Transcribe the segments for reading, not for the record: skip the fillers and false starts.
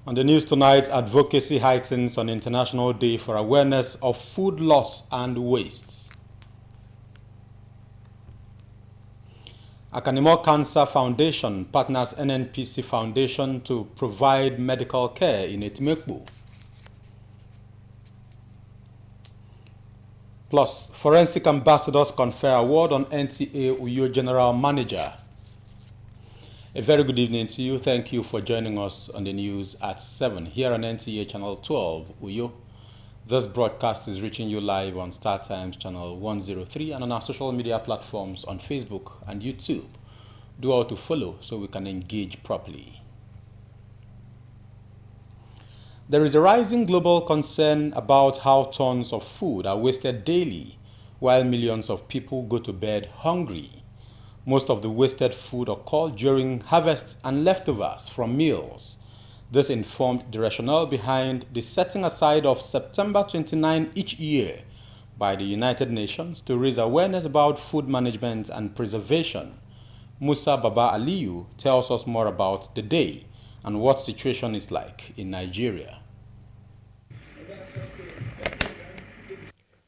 On the news tonight, advocacy heightens on International Day for Awareness of Food Loss and Wastes. Akanimo Cancer Foundation partners NNPC Foundation to provide medical care in Etimekbu. Plus, Forensic Ambassadors confer award on NTA Uyo General Manager. A very good evening to you. Thank you for joining us on the news at 7 here on NTA Channel 12, Uyo. This broadcast is reaching you live on Star Times Channel 103 and on our social media platforms on Facebook and YouTube. Do all to follow so we can engage properly. There is a rising global concern about how tons of food are wasted daily while millions of people go to bed hungry. Most of the wasted food occurred during harvest and leftovers from meals. This informed the rationale behind the setting aside of September 29 each year by the United Nations to raise awareness about food management and preservation. Musa Baba Aliyu tells us more about the day and what situation is like in Nigeria.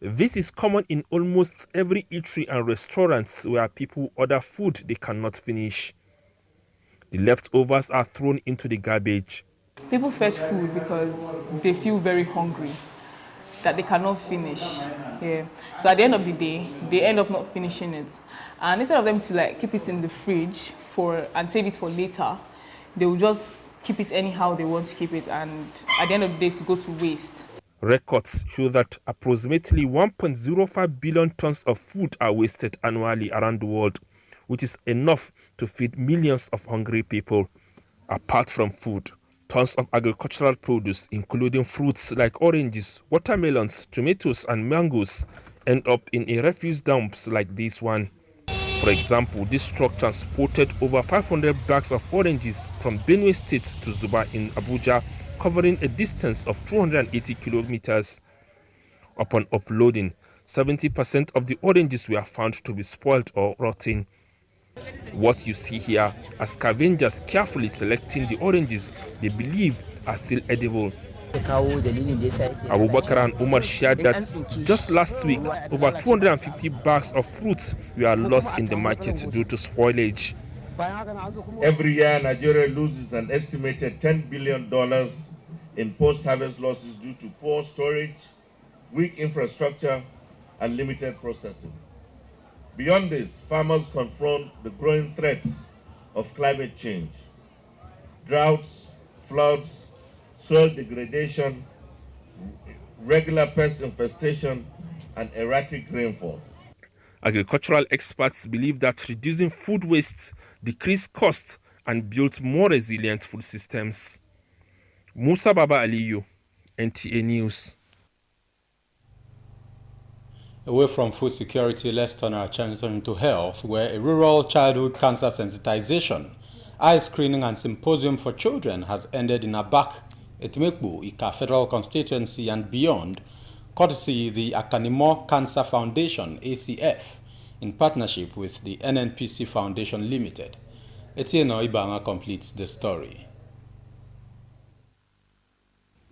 This is common in almost every eatery and restaurants where people order food they cannot finish. The leftovers are thrown into the garbage. People fetch food because they feel very hungry, that they cannot finish. Yeah. So at the end of the day, they end up not finishing it. And instead of them to keep it in the fridge and save it for later, they will just keep it anyhow they want to keep it, and at the end of the day to go to waste. Records show that approximately 1.05 billion tons of food are wasted annually around the world, which is enough to feed millions of hungry people. Apart from food, tons of agricultural produce, including fruits like oranges, watermelons, tomatoes, and mangoes, end up in a refuse dumps like this one. For example, this truck transported over 500 bags of oranges from Benue State to Zuba in Abuja, covering a distance of 280 kilometers. Upon uploading, 70% of the oranges were found to be spoiled or rotting. What you see here are scavengers carefully selecting the oranges they believe are still edible. Abubakar and Umar shared that just last week, over 250 bags of fruits were lost in the market due to spoilage. Every year, Nigeria loses an estimated $10 billion in post-harvest losses due to poor storage, weak infrastructure, and limited processing. Beyond this, farmers confront the growing threats of climate change, droughts, floods, soil degradation, regular pest infestation, and erratic rainfall. Agricultural experts believe that reducing food waste decreases costs and builds more resilient food systems. Musa Baba Aliyu, NTA News. Away from food security, let's turn our attention to health, where a rural childhood cancer sensitization, eye screening and symposium for children has ended in Abak, Etimekbu, Ika Federal Constituency and beyond, courtesy the Akanimo Cancer Foundation, ACF, in partnership with the NNPC Foundation Limited. Etienne Ibanga completes the story.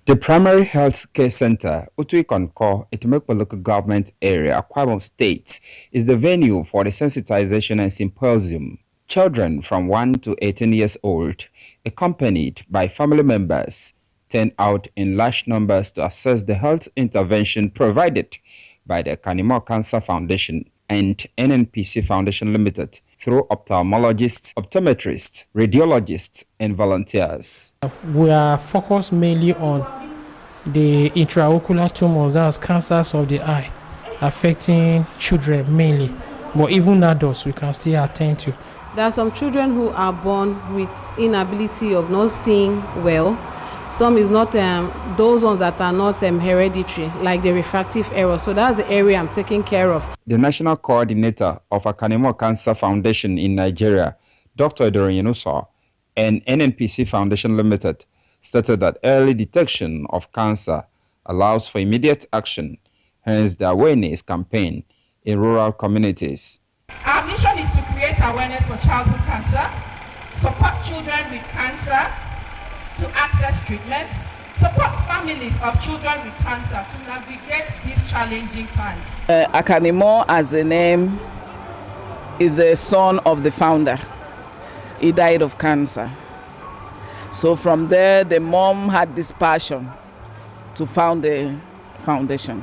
The Primary Health Care Center, Utuikonko, Etimekbu Local Government Area, Akwa Ibom State, is the venue for the sensitization and symposium. Children from 1 to 18 years old, accompanied by family members, turn out in large numbers to assess the health intervention provided by the Akanimo Cancer Foundation and NNPC Foundation Limited through ophthalmologists, optometrists, radiologists, and volunteers. We are focused mainly on the intraocular tumors, that's cancers of the eye, affecting children mainly, but even adults we can still attend to. There are some children who are born with inability of not seeing well, Some is not, those ones that are not hereditary, like the refractive error. So that's the area I'm taking care of. The national coordinator of Akanimo Cancer Foundation in Nigeria, Dr. Edorin Yenusa, and NNPC Foundation Limited, stated that early detection of cancer allows for immediate action, hence the awareness campaign in rural communities. Our mission is to create awareness for childhood cancer, support children with cancer to access treatment, support families of children with cancer to navigate these challenging times. Akanimo, as a name, is the son of the founder. He died of cancer. So from there, the mom had this passion to found the foundation.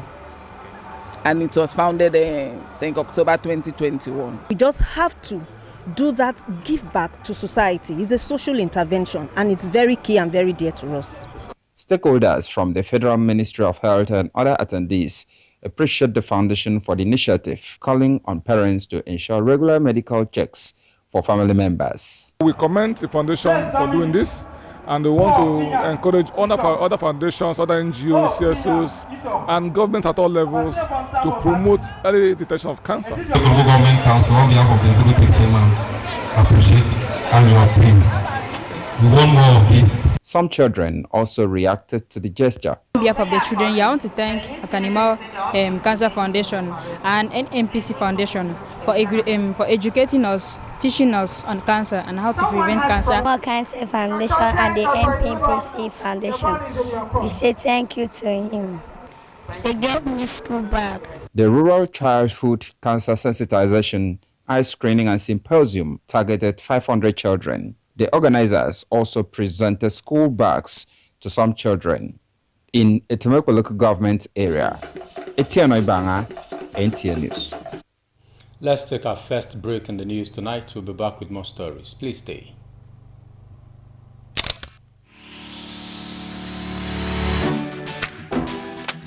And it was founded, I think, October 2021. We just have to do that, give back to society. It's a social intervention, and it's very key and very dear to us. Stakeholders from the Federal Ministry of Health and other attendees appreciate the foundation for the initiative, calling on parents to ensure regular medical checks for family members. We commend the foundation for doing this, and we want to encourage other foundations, other NGOs, CSOs, and governments at all levels to promote early detection of cancer. The Government Council, on behalf of the Executive Chairman, appreciate and your team. We want more of this. Some children also reacted to the gesture. On behalf of the children, I want to thank Akanimo Cancer Foundation and NNPC Foundation for educating us, teaching us on cancer and how to prevent cancer. Cancer Foundation and the NNPC Foundation, we say thank you to him. They gave me school bag. The Rural Childhood Cancer Sensitization, Eye Screening and Symposium targeted 500 children. The organizers also presented school bags to some children in a Temeko local government area. Etienne Ibanga, NTA News. Let's take our first break in the news tonight. We'll be back with more stories. Please stay.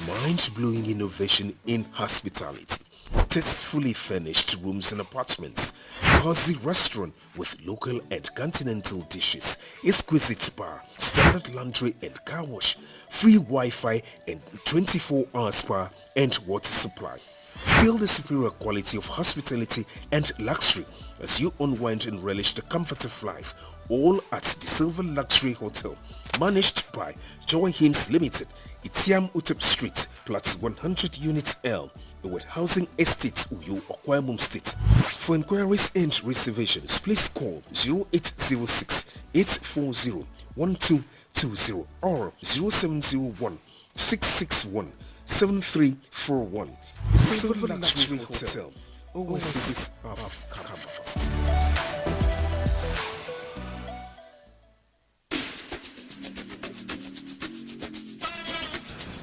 Mind-blowing innovation in hospitality. Tastefully furnished rooms and apartments, cozy restaurant with local and continental dishes, exquisite bar, standard laundry and car wash, free Wi-Fi and 24-hour spa and water supply. Feel the superior quality of hospitality and luxury as you unwind and relish the comfort of life, all at the Silver Luxury Hotel, managed by Joy Hints Limited, Itiam Utep Street, Plot 100 Units L, with Housing Estates Uyo, Okwamum State. For inquiries and reservations, please call 0806 840 1220 or 0701 661 7341. The Silver Luxury Hotel, oasis of comfort.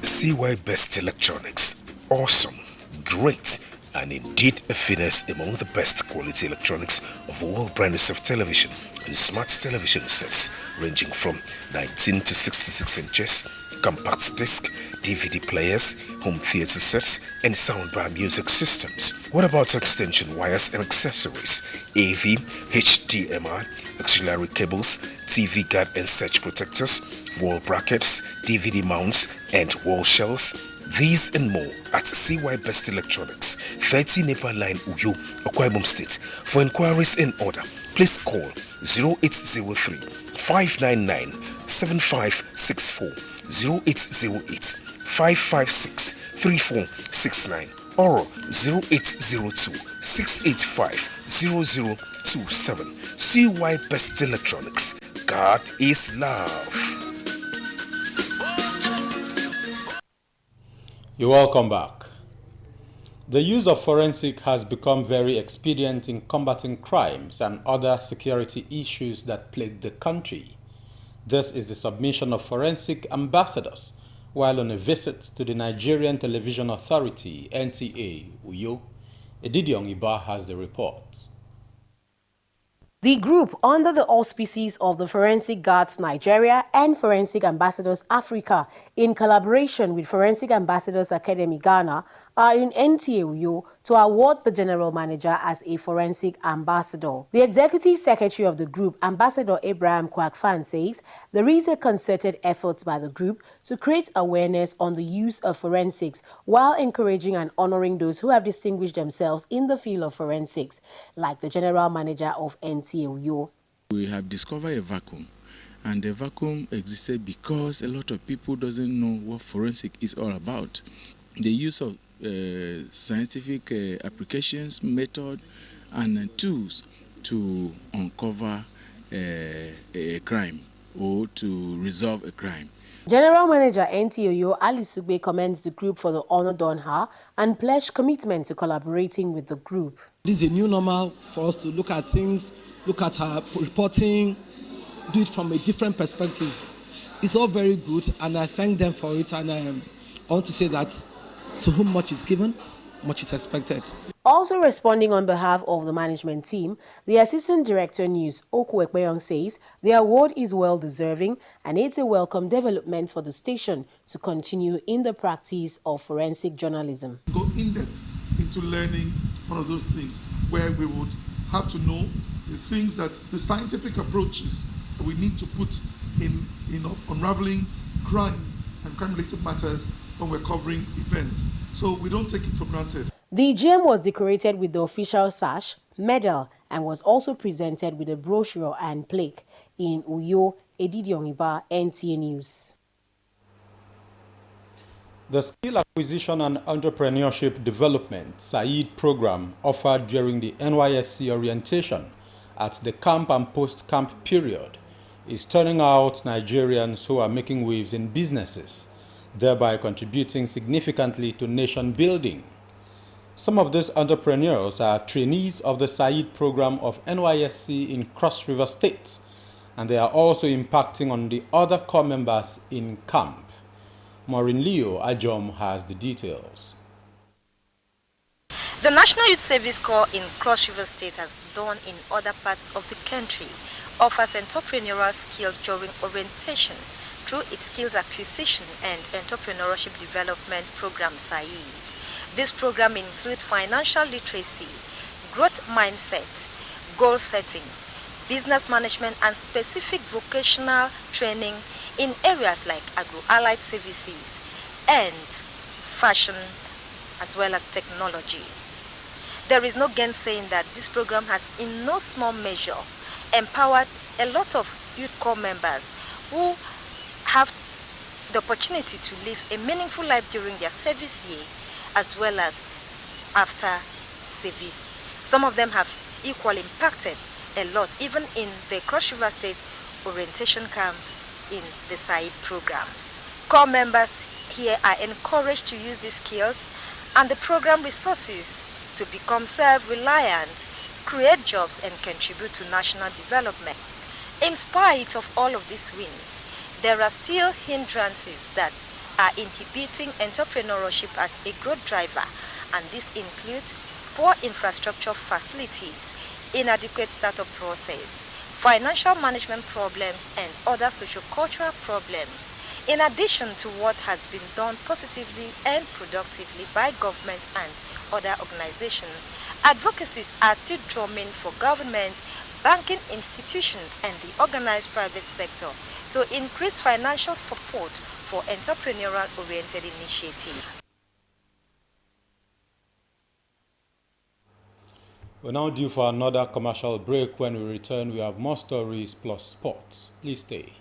CY Best Electronics. Awesome, great, and indeed a finesse among the best quality electronics of all brands of television and smart television sets ranging from 19 to 66 inches, compact disc, DVD players, home theater sets, and soundbar music systems. What about extension wires and accessories, AV, HDMI, auxiliary cables, TV guard and surge protectors, wall brackets, DVD mounts, and wall shelves? These and more at CY Best Electronics, 30 Nepal Line Uyo, Okwamum State. For inquiries and order, please call 0803 599 7564, 0808 556 3469, or 0802 685 0027. CY Best Electronics. God is love. You're welcome back. The use of forensic has become very expedient in combating crimes and other security issues that plague the country. This is the submission of forensic ambassadors while on a visit to the Nigerian Television Authority, NTA, Uyo. Edidion Iba has the report. The group, under the auspices of the Forensic Guards Nigeria and Forensic Ambassadors Africa, in collaboration with Forensic Ambassadors Academy Ghana, are in NTA Uyo to award the General Manager as a Forensic Ambassador. The Executive Secretary of the group, Ambassador Abraham Kwakfan, says there is a concerted effort by the group to create awareness on the use of forensics while encouraging and honoring those who have distinguished themselves in the field of forensics, like the General Manager of NTA Uyo. We have discovered a vacuum, and the vacuum existed because a lot of people doesn't know what forensic is all about. The use of scientific applications, method, and tools to uncover a crime or to resolve a crime. General Manager NTA Uyo Ali Sugbe commends the group for the honor done her and pledged commitment to collaborating with the group. This is a new normal for us to look at things, look at our reporting, do it from a different perspective. It's all very good, and I thank them for it, and I want to say that to whom much is given, much is expected. Also responding on behalf of the management team, the Assistant Director News, Oku Ekpeyong, says the award is well-deserving and it's a welcome development for the station to continue in the practice of forensic journalism. Go in-depth into learning one of those things where we would have to know the things that the scientific approaches that we need to put in unraveling crime and crime-related matters when we're covering events. So we don't take it for granted. The GM was decorated with the official sash, medal, and was also presented with a brochure and plaque. In Uyo, Edidi Ongiba, NTA News. The Skill Acquisition and Entrepreneurship Development SAID program offered during the NYSC orientation at the camp and post-camp period is turning out Nigerians who are making waves in businesses, thereby contributing significantly to nation building. Some of these entrepreneurs are trainees of the SAID program of NYSC in Cross River State, and they are also impacting on the other core members in camp. Maureen Leo Ajom has the details. The National Youth Service Corps in Cross River State, has done in other parts of the country, offers entrepreneurial skills during orientation through its Skills Acquisition and Entrepreneurship Development Program SAID. This program includes financial literacy, growth mindset, goal setting, business management, and specific vocational training in areas like agro-allied services and fashion, as well as technology. There is no gainsaying that this program has in no small measure empowered a lot of youth corps members who have the opportunity to live a meaningful life during their service year as well as after service. Some of them have equally impacted a lot, even in the Cross River State orientation camp in the SAID program. Corps members here are encouraged to use these skills and the program resources to become self-reliant, create jobs, and contribute to national development. In spite of all of these wins, there are still hindrances that are inhibiting entrepreneurship as a growth driver, and this includes poor infrastructure facilities, inadequate startup process, financial management problems, and other socio-cultural problems. In addition to what has been done positively and productively by government and other organizations, advocacies are still drumming for government, banking institutions, and the organized private sector to increase financial support for entrepreneurial-oriented initiatives. We're now due for another commercial break. When we return, we have more stories plus sports. Please stay.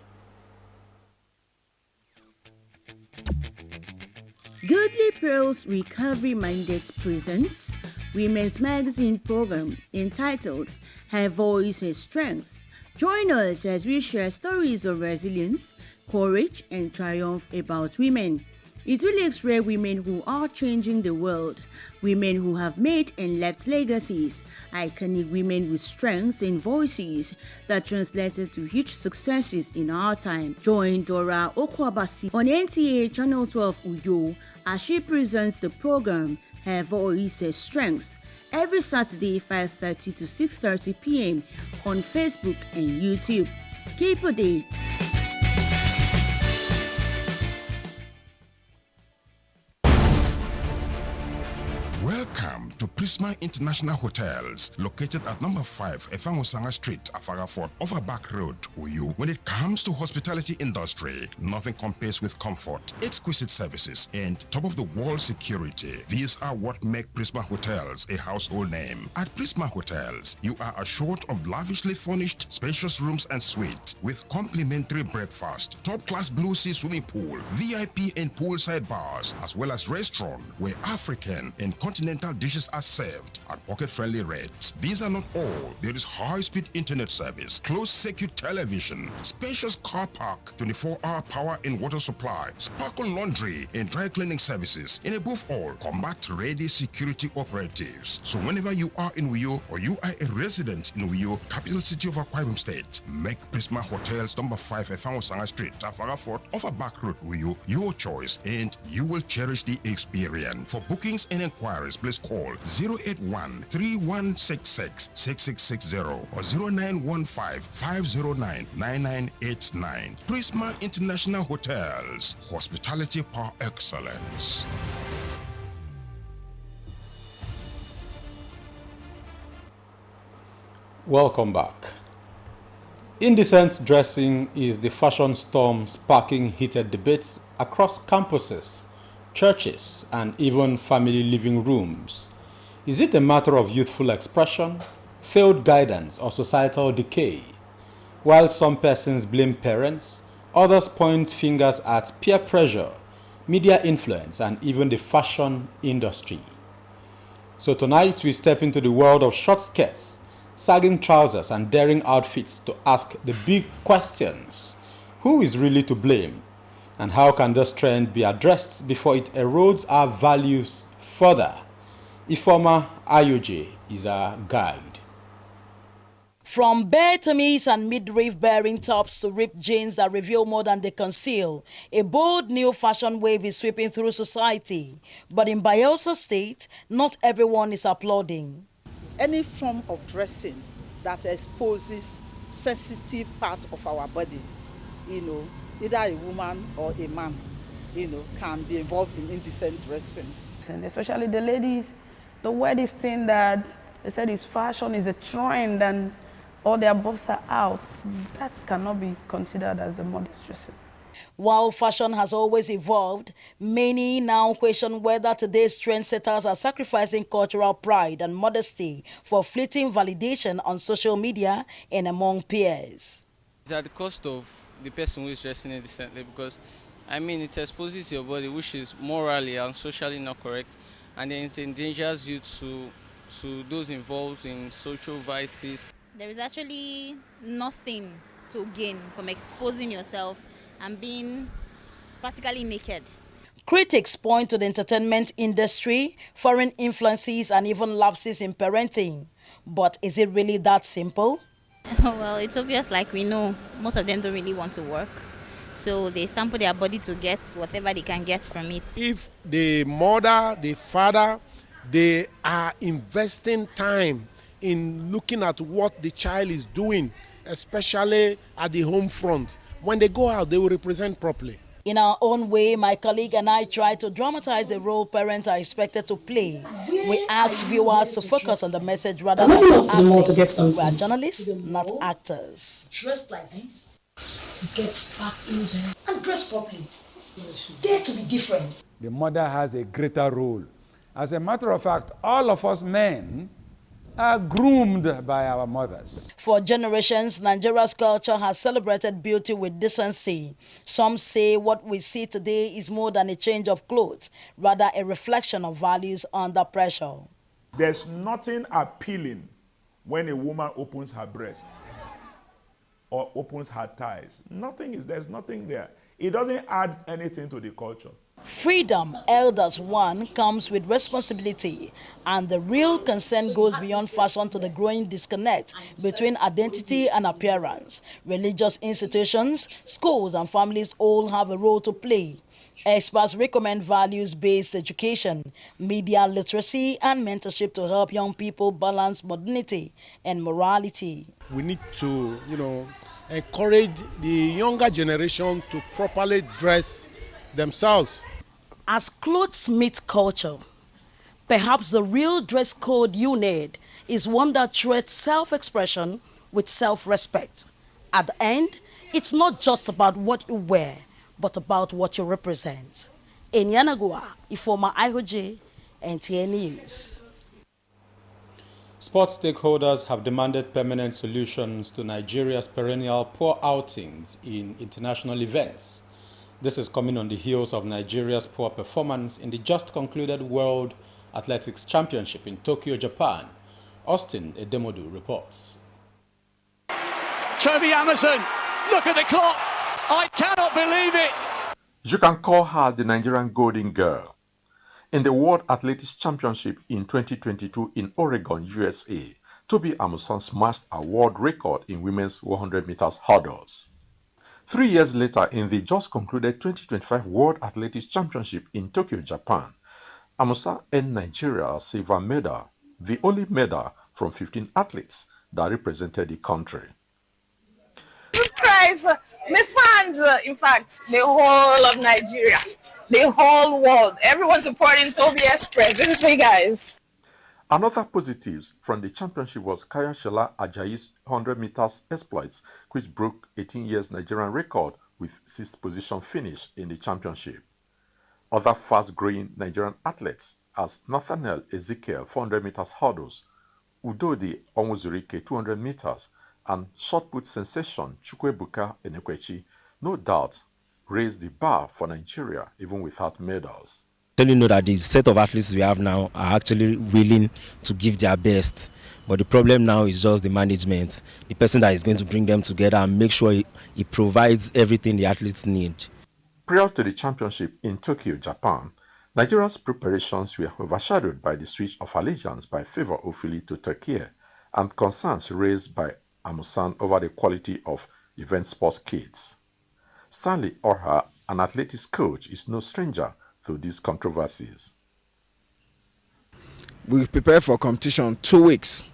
Goodly Pearls Recovery Mandate presents Women's Magazine program entitled Her Voice Her Strengths. Join us as we share stories of resilience, courage, and triumph about women. It will x-ray women who are changing the world, women who have made and left legacies, iconic women with strengths and voices that translated to huge successes in our time. Join Dora Okwabasi on NTA Channel 12 Uyo as she presents the program Her Voice Her Strengths every Saturday 5:30 to 6:30 p.m. on Facebook and YouTube. Keep a date. Welcome to Prisma International Hotels, located at number 5 Efangosanga Street, Afagafort, Overback Road, Uyu. When it comes to hospitality industry, nothing compares with comfort, exquisite services, and top-of-the-world security. These are what make Prisma Hotels a household name. At Prisma Hotels, you are assured of lavishly furnished, spacious rooms and suites with complimentary breakfast, top-class blue sea swimming pool, VIP and poolside bars, as well as restaurant where African and continental dishes are served at pocket-friendly rates. These are not all. There is high-speed internet service, closed-circuit television, spacious car park, 24-hour power and water supply, sparkle laundry and dry cleaning services, and above all, combat-ready security operatives. So whenever you are in Uyo or you are a resident in Uyo, capital city of Akwa Ibom State, make Prisma Hotels number 5 Efangosanga Street, Afagafort, Overback Road, Uyo, your choice, and you will cherish the experience. For bookings and inquiries, please call 081-3166-6660 or 0915-509-9989. Prisma International Hotels, hospitality par excellence. Welcome back. Indecent dressing is the fashion storm sparking heated debates across campuses, churches, and even family living rooms. Is it a matter of youthful expression, failed guidance, or societal decay? While some persons blame parents, others point fingers at peer pressure, media influence, and even the fashion industry. So tonight we step into the world of short skirts, sagging trousers, and daring outfits to ask the big questions. Who is really to blame? And how can this trend be addressed before it erodes our values further? Ifoma Ayoje is our guide. From bare tummies and midriff bearing tops to ripped jeans that reveal more than they conceal, a bold new fashion wave is sweeping through society. But in Bayelsa State, not everyone is applauding. Any form of dressing that exposes sensitive part of our body, either a woman or a man, can be involved in indecent dressing. And especially the ladies, they wear this thing that they said is fashion, is a trend, and all their books are out. That cannot be considered as a modest dressing. While fashion has always evolved, many now question whether today's trendsetters are sacrificing cultural pride and modesty for fleeting validation on social media and among peers. It's at the cost of the person who is dressing indecently, because it exposes your body, which is morally and socially not correct, and then it endangers you to those involved in social vices. There is actually nothing to gain from exposing yourself and being practically naked. Critics point to the entertainment industry, foreign influences, and even lapses in parenting. But is it really that simple? Well, it's obvious, like we know, most of them don't really want to work. So they sample their body to get whatever they can get from it. If the mother, the father, they are investing time in looking at what the child is doing, especially at the home front, when they go out, they will represent properly. In our own way, my colleague and I try to dramatize the role parents are expected to play. We ask viewers to focus on the message rather than acting. We are journalists, not actors. Dress like this, get back in there and dress properly. Dare to be different. The mother has a greater role. As a matter of fact, all of us men are groomed by our mothers. For generations, Nigeria's culture has celebrated beauty with decency. Some say what we see today is more than a change of clothes, rather a reflection of values under pressure. There's nothing appealing when a woman opens her breast or opens her thighs. There's nothing there. It doesn't add anything to the culture. Freedom, elders one, comes with responsibility, and the real concern goes beyond fashion to the growing disconnect between identity and appearance. Religious institutions, schools, and families all have a role to play. Experts recommend values-based education, media literacy, and mentorship to help young people balance modernity and morality. We need to, encourage the younger generation to properly dress themselves. As clothes meet culture, Perhaps the real dress code you need is one that treats self-expression with self-respect. At the end, it's not just about what you wear, but about what you represent. In Yanagua, Ifoma Ihoje, NTA News. Sports stakeholders have demanded permanent solutions to Nigeria's perennial poor outings in international events. This is coming on the heels of Nigeria's poor performance in the just concluded World Athletics Championship in Tokyo, Japan. Austin Edemodu reports. Toby Amazon, look at the clock. I cannot believe it. You can call her the Nigerian Golden Girl. In the World Athletics Championship in 2022 in Oregon, USA, Toby Amusan smashed a world record in women's 100 meters hurdles. 3 years later, in the just concluded 2025 World Athletics Championship in Tokyo, Japan, Amusan earned Nigeria a silver medal, the only medal from 15 athletes that represented the country. Jesus Christ, my fans, in fact, the whole of Nigeria, the whole world, everyone supporting Toby Express. This is for you guys. Another positives from the championship was Kaya Shela Ajayi's 100 meters exploits, which broke 18 years Nigerian record with 6th position finish in the championship. Other fast-growing Nigerian athletes as Nathaniel Ezekiel 400 meters hurdles, Udodi Onwuzurike 200 meters, and shot put sensation Chukwuebuka Enekwechi, no doubt, raised the bar for Nigeria even without medals. You know that the set of athletes we have now are actually willing to give their best, but the problem now is just the management, the person that is going to bring them together and make sure he provides everything the athletes need. Prior to the championship in Tokyo, Japan, Nigeria's preparations were overshadowed by the switch of allegiance by Favor Ofili to Turkey and concerns raised by Amusan over the quality of event sports kits. Stanley Orha, an athletics coach, is no stranger to these controversies. We prepare for competition 2 weeks,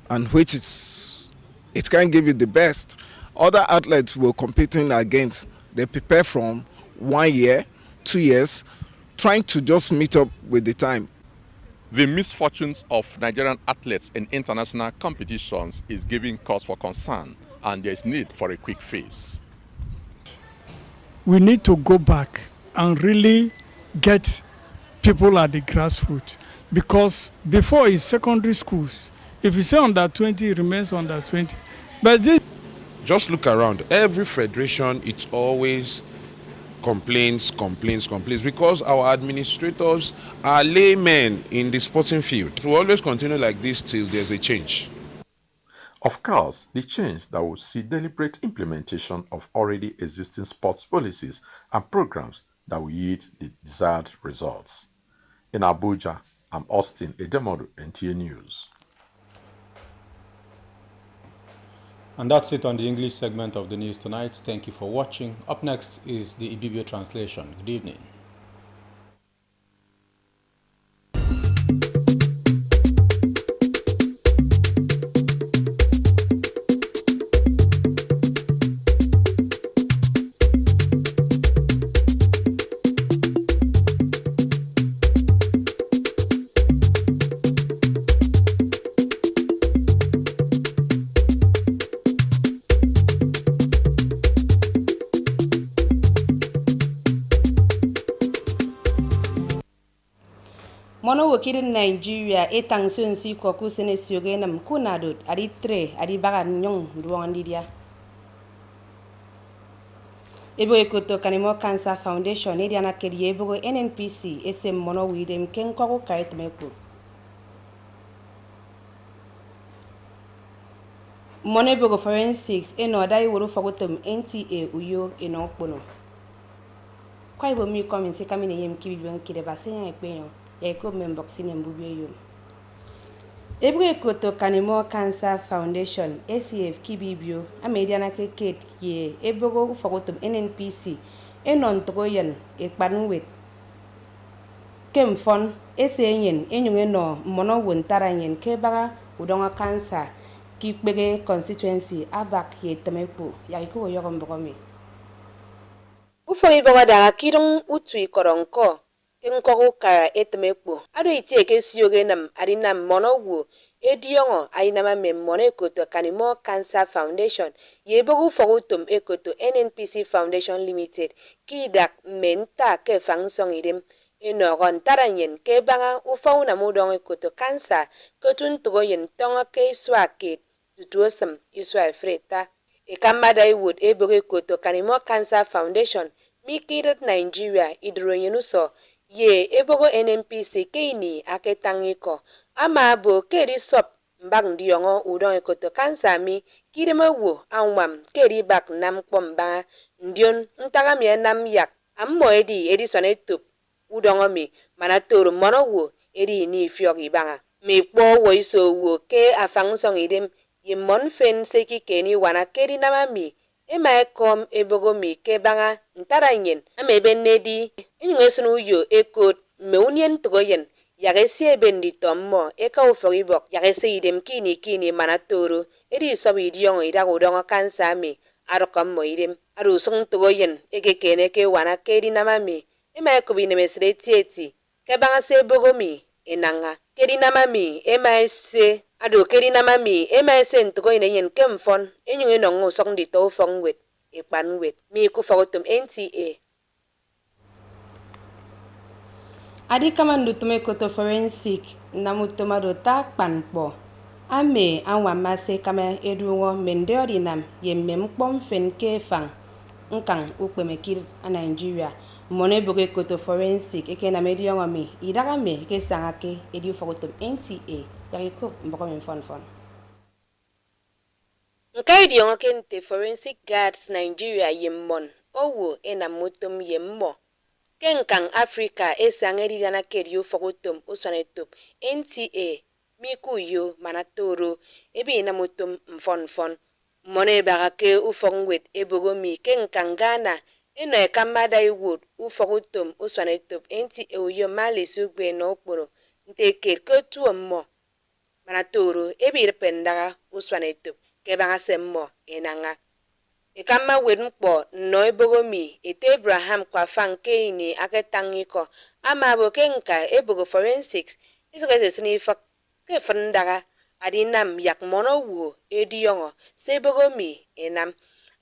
and which is, it can give you the best. Other athletes we're competing against, they prepare from 1 year, 2 years, trying to just meet up with the time. The misfortunes of Nigerian athletes in international competitions is giving cause for concern, and there is need for a quick fix. We need to go back and really get people at the grassroots, because before it's secondary schools. If you say under 20, it remains under 20. But this, just look around. Every federation, it's always complaints, because our administrators are laymen in the sporting field. To always continue like this till there's a change. Of course, the change that will see deliberate implementation of already existing sports policies and programs that will yield the desired results. In Abuja, I'm Austin Edemodu, NTA News. And that's it on the English segment of the news tonight. Thank you for watching. Up next is the Ibibio translation. Good evening. Mono wakirin Nigeria etang sunsi koku sene siogenam kunadut adi tre adi bagan nyong duang didia. Ebo ekoto kanimo Cancer Foundation edi anakedi ebo NNPC ese mono widem kenkoko karitmeku. Mono ebo forensics eno dai woro fagotum NTA uyo eno pono. Kwa ibo mi komin se kamine yem kibibion kideba senya ekpenyo. Eko memboxing mbubeyo. Ebre koto kanimo Cancer Foundation ACF kibibio amediana keket ye ebogo fagotum NNPC enon troyen ekpanwet kemfon esenyen enyunge no mono wontaranyen kebaga udonga cancer kipege constituency abak ye temepo yakiko yogombogomi. Ufo iboga daga kirung utui koronko Kenko kara etemekpo. Ado itie kesi oge nam adinam monowu. Ediongo ainama memmone ekoto Kanimo Cancer Foundation. Yebogu fogutum ekoto NNPC Foundation Limited. Kidak menta ke fangsong idem. Enogon taranyen ke banga ufauna mudong ekoto cancer. Kotun togoyen tonga ke swakit. Tutuosam iswa freta. Ekambadai wood eboge ekoto Kanimo Cancer Foundation. Mikidat Nigeria idroyenuso. Ye ebogo NNPC keini aketangiko. Ama bo keri sop mbang diongo udong ekoto kansa mi kirema wo anwam keri bak nam komba ndion ntagami nam yak ammo edi sone tup udongo mi manatoro mono wo edi ni fiogi banga mi kpo wo iso wo ke afang song idem yemon fen seki keni wana keri nama mi ema ekom ebogo mi ke banga ntaranyen amebe nedi inyesunu yo ekot meunien togoyen Yagese bendi tommo eka ufogibok yagese idem kini manatoro edi sobi idiongo idago dongo kansa mi arokom mo idem aru sung togoyen ege kene ke wana kedi namami ema ekobi nemesre tieti ke banga se bogomi enanga kedi namami ema ese adu kedi namami ema ese ntogoyen yen kemfon enyunge nongo song di to fongwet ekpanwet mi ku fogotum NTA Adi kamandu tume koto forensic na mutomado ta kpanpo. Ame anwa mase kama eduwo mende odinam yemmem kpom fen ke fang. Nkang ukpemekir a Nigeria. Mone boge koto forensic eke na mediongo mi. Idaga me ke sangake edi ufogotom NTA. Yariko mboko mfon. Nkai diongo kente forensic guards Nigeria yemmon. Owo ena mutom yemmo. Kenkang Africa esangeri dana kerio fogotom uswanetop NTA miku yo manatoro ebi na motom mfon mone barake ufongwet ebogomi kenkang Ghana eno ekamada iwood ufogotom uswanetop NTA yo malisugbe no okporo nteker kotu ommo manatoro ebi rependaga uswanetop kebanga semmo enanga Ekama wedmpo no ebogomi ete Abraham kwa fankeini aketangiko ama bokenka ebogo forensics isogese snifa ke fandaga adinam yak mono wo ediongo sebogomi enam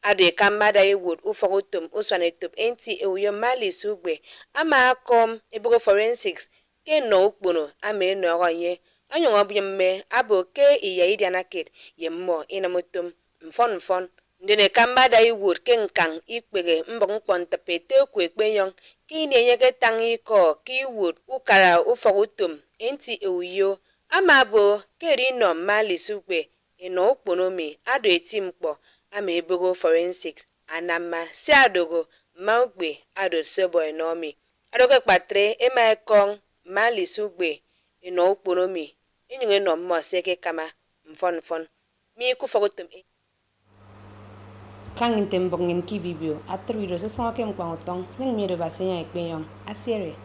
ade kamada ewood ufogotum uswanetop NTA uyo mali sugbe ama kom ebogo forensics ke no ukpono ame no gonye anyongo byemme abo ke iya idianaket yemmo inamutum mfon Ndene kambada iwood kenkang ikpege mbong pontapete kwekpenyong kini enyeke tangiko ki wood ukara ufogutum NTA uyo amabo kerino mali sugbe eno ukponomi ado etimkpo ama ebogo forensics anama si adogo maugbe ado sebo enomi adoke patre ema ekong mali sugbe eno ukponomi enyunge no mo seke kama mfon mi kufogutum Kang intembongin kibibio atruido se sonke mkwangotong yang mire basenya ekpenyong asiere